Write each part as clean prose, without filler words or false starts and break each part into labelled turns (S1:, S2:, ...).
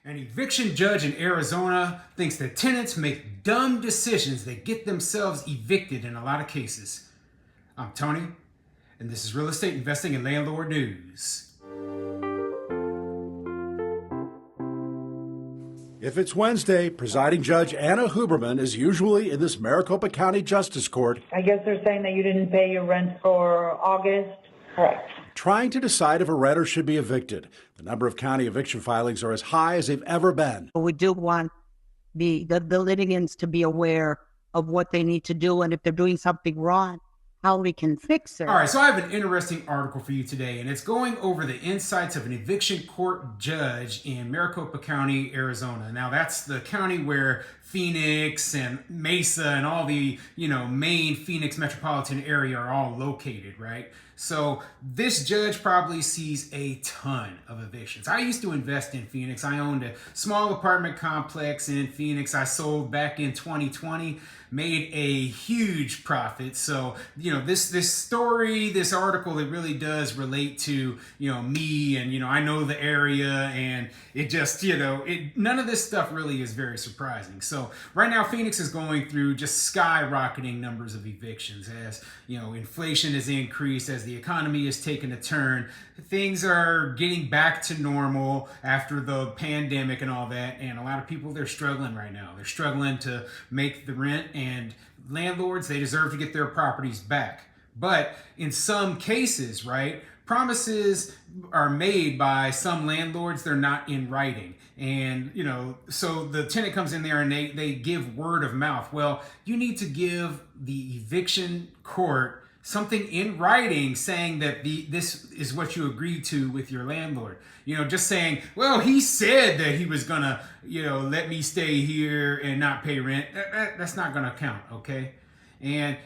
S1: An eviction judge in Arizona thinks that tenants make dumb decisions that get themselves evicted in a lot of cases. I'm Tony, and this is Real Estate Investing and Landlord News.
S2: If it's Wednesday, presiding judge Anna Huberman is usually in this Maricopa County Justice Court.
S3: I guess they're saying that you didn't pay your rent for August. Correct.
S2: Trying to decide if a renter should be evicted. The number of county eviction filings are as high as they've ever been.
S4: We do want the litigants to be aware of what they need to do, and if they're doing something wrong, how we can fix it.
S1: All right, so I have an interesting article for you today, and it's going over the insights of an eviction court judge in Maricopa County, Arizona. Now, that's the county where Phoenix and Mesa and all the, main Phoenix metropolitan area are all located, right? So this judge probably sees a ton of evictions. I used to invest in Phoenix. I owned a small apartment complex in Phoenix. I sold back in 2020, made a huge profit. So, this story, this article, it really does relate to, me and, I know the area, and it just, none of this stuff really is very surprising. So right now, Phoenix is going through just skyrocketing numbers of evictions as, inflation has increased, as the economy has taken a turn. Things are getting back to normal after the pandemic and all that. And a lot of people, they're struggling right now. They're struggling to make the rent, and landlords, they deserve to get their properties back. But in some cases, right, promises are made by some landlords, they're not in writing. And, so the tenant comes in there and they give word of mouth. Well, you need to give the eviction court something in writing saying that this is what you agreed to with your landlord. Just saying, well, he said that he was gonna, let me stay here and not pay rent. That's not gonna count, okay? And,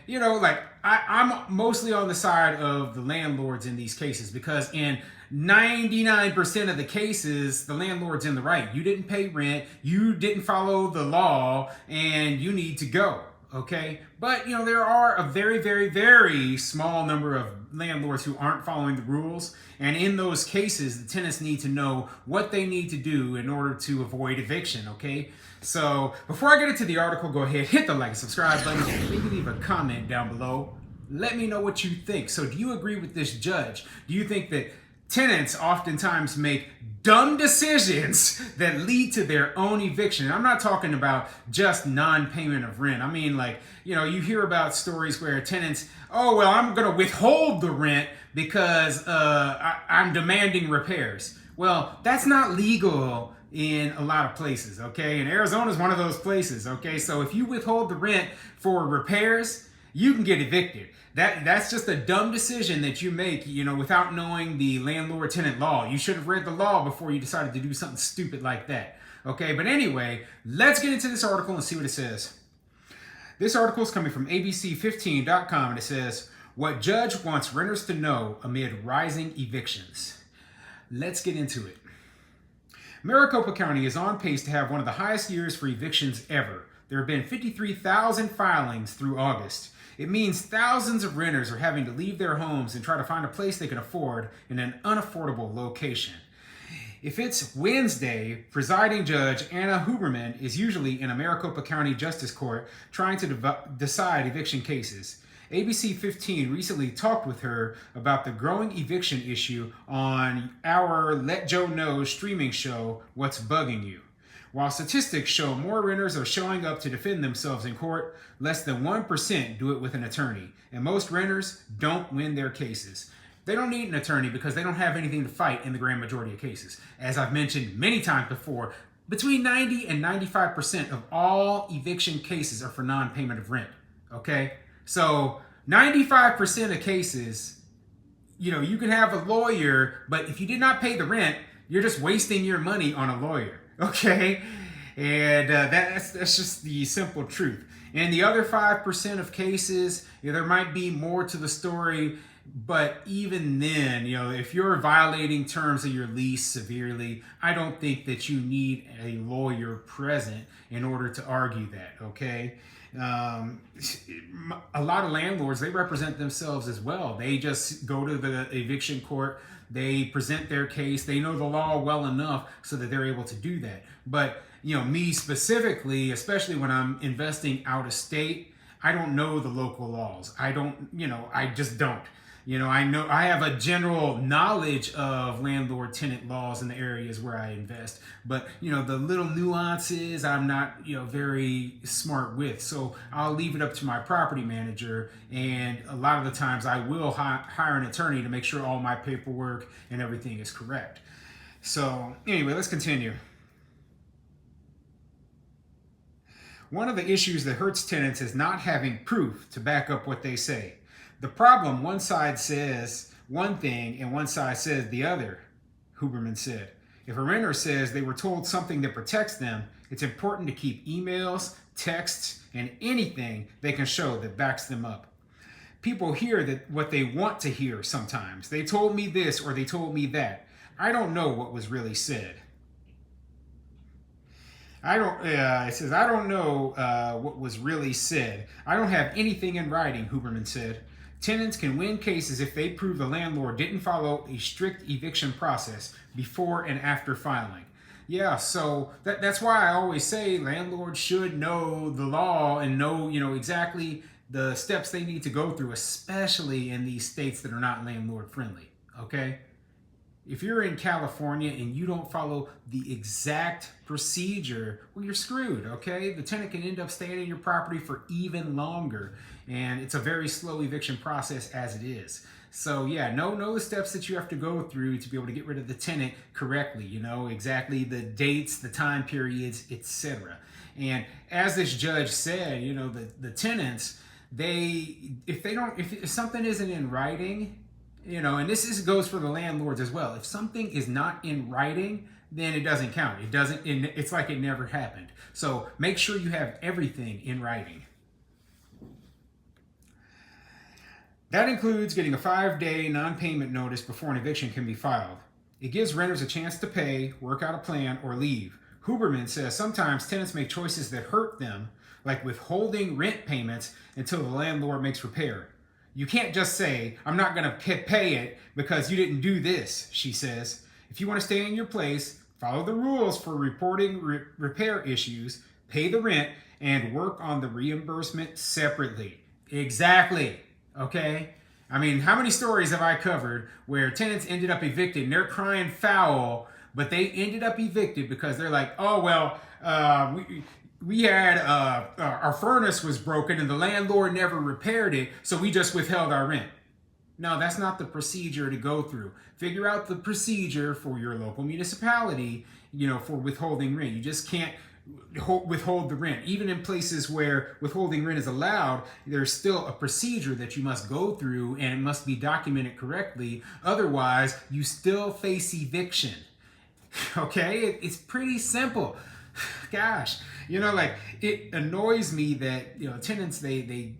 S1: I'm mostly on the side of the landlords in these cases, because in 99% of the cases, the landlord's in the right. You didn't pay rent, you didn't follow the law, and you need to go, okay? But, there are a very, very, very small number of landlords who aren't following the rules. And in those cases, the tenants need to know what they need to do in order to avoid eviction, okay? So before I get into the article, go ahead, hit the like and subscribe button. Maybe leave a comment down below. Let me know what you think. So do you agree with this judge? Do you think that tenants oftentimes make dumb decisions that lead to their own eviction? And I'm not talking about just non-payment of rent. I mean, you hear about stories where tenants, I'm going to withhold the rent because I'm demanding repairs. Well, that's not legal in a lot of places, okay? And Arizona is one of those places, okay? So if you withhold the rent for repairs, you can get evicted. That's just a dumb decision that you make, without knowing the landlord-tenant law. You should have read the law before you decided to do something stupid like that. Okay, but anyway, let's get into this article and see what it says. This article is coming from abc15.com, and it says, "What judge wants renters to know amid rising evictions." Let's get into it. Maricopa County is on pace to have one of the highest years for evictions ever. There have been 53,000 filings through August. It means thousands of renters are having to leave their homes and try to find a place they can afford in an unaffordable location. If it's Wednesday, presiding judge Anna Huberman is usually in a Maricopa County Justice Court trying to decide eviction cases. ABC 15 recently talked with her about the growing eviction issue on our Let Joe Know streaming show, What's Bugging You. While statistics show more renters are showing up to defend themselves in court, less than 1% do it with an attorney, and most renters don't win their cases. They don't need an attorney because they don't have anything to fight in the grand majority of cases. As I've mentioned many times before, between 90 and 95% of all eviction cases are for non-payment of rent, okay? So 95% of cases, you can have a lawyer, but if you did not pay the rent, you're just wasting your money on a lawyer. Okay, and that's just the simple truth. And the other 5% of cases, there might be more to the story, but even then, if you're violating terms of your lease severely, I don't think that you need a lawyer present in order to argue that, okay? A lot of landlords, they represent themselves as well. They just go to the eviction court, They present their case. They know the law well enough so that they're able to do that. But, you know, me specifically, especially when I'm investing out of state, I don't know the local laws. I don't, you know, I just don't. You know I have a general knowledge of landlord-tenant laws in the areas where I invest, but you know the little nuances I'm not, you know, very smart with. So I'll leave it up to my property manager, and a lot of the times I will hire an attorney to make sure all my paperwork and everything is correct. So anyway, let's continue. One of the issues that hurts tenants is not having proof to back up what they say. The problem, one side says one thing and one side says the other, Huberman said. If a renter says they were told something that protects them, it's important to keep emails, texts, and anything they can show that backs them up. People hear that what they want to hear sometimes. They told me this or they told me that. I don't know what was really said. It says, I don't know what was really said. I don't have anything in writing, Huberman said. Tenants can win cases if they prove the landlord didn't follow a strict eviction process before and after filing. Yeah, so that's why I always say landlords should know the law and know, you know, exactly the steps they need to go through, especially in these states that are not landlord friendly, okay? If you're in California and you don't follow the exact procedure, well, you're screwed, okay? The tenant can end up staying in your property for even longer, and it's a very slow eviction process as it is. So yeah, know the steps that you have to go through to be able to get rid of the tenant correctly, you know, exactly the dates, the time periods, etc. And as this judge said, you know, the tenants, if something isn't in writing, you know, and this goes for the landlords as well. If something is not in writing, then it doesn't count. It's like it never happened. So make sure you have everything in writing. That includes getting a 5-day non-payment notice before an eviction can be filed. It gives renters a chance to pay, work out a plan, or leave. Huberman says sometimes tenants make choices that hurt them, like withholding rent payments until the landlord makes repair. You can't just say, I'm not going to pay it because you didn't do this, she says. If you want to stay in your place, follow the rules for reporting repair issues, pay the rent, and work on the reimbursement separately. Exactly. Okay? I mean, how many stories have I covered where tenants ended up evicted and they're crying foul, but they ended up evicted because they're like, oh, well, we had our furnace was broken and the landlord never repaired it, so we just withheld our rent. No, that's not the procedure to go through. Figure out the procedure for your local municipality, you know, for withholding rent. You just can't withhold the rent. Even in places where withholding rent is allowed, there's still a procedure that you must go through and it must be documented correctly. Otherwise, you still face eviction. Okay? It's pretty simple. Gosh, you know, like it annoys me that, you know, tenants, they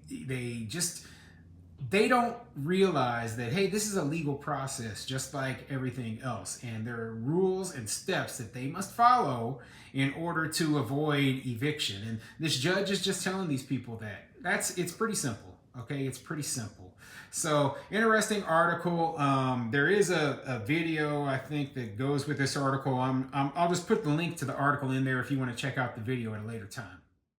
S1: don't realize that, hey, this is a legal process just like everything else, and there are rules and steps that they must follow in order to avoid eviction. And this judge is just telling these people that it's pretty simple. Okay, it's pretty simple. So interesting article. There is a video, I think, that goes with this article. I'll just put the link to the article in there if you want to check out the video at a later time.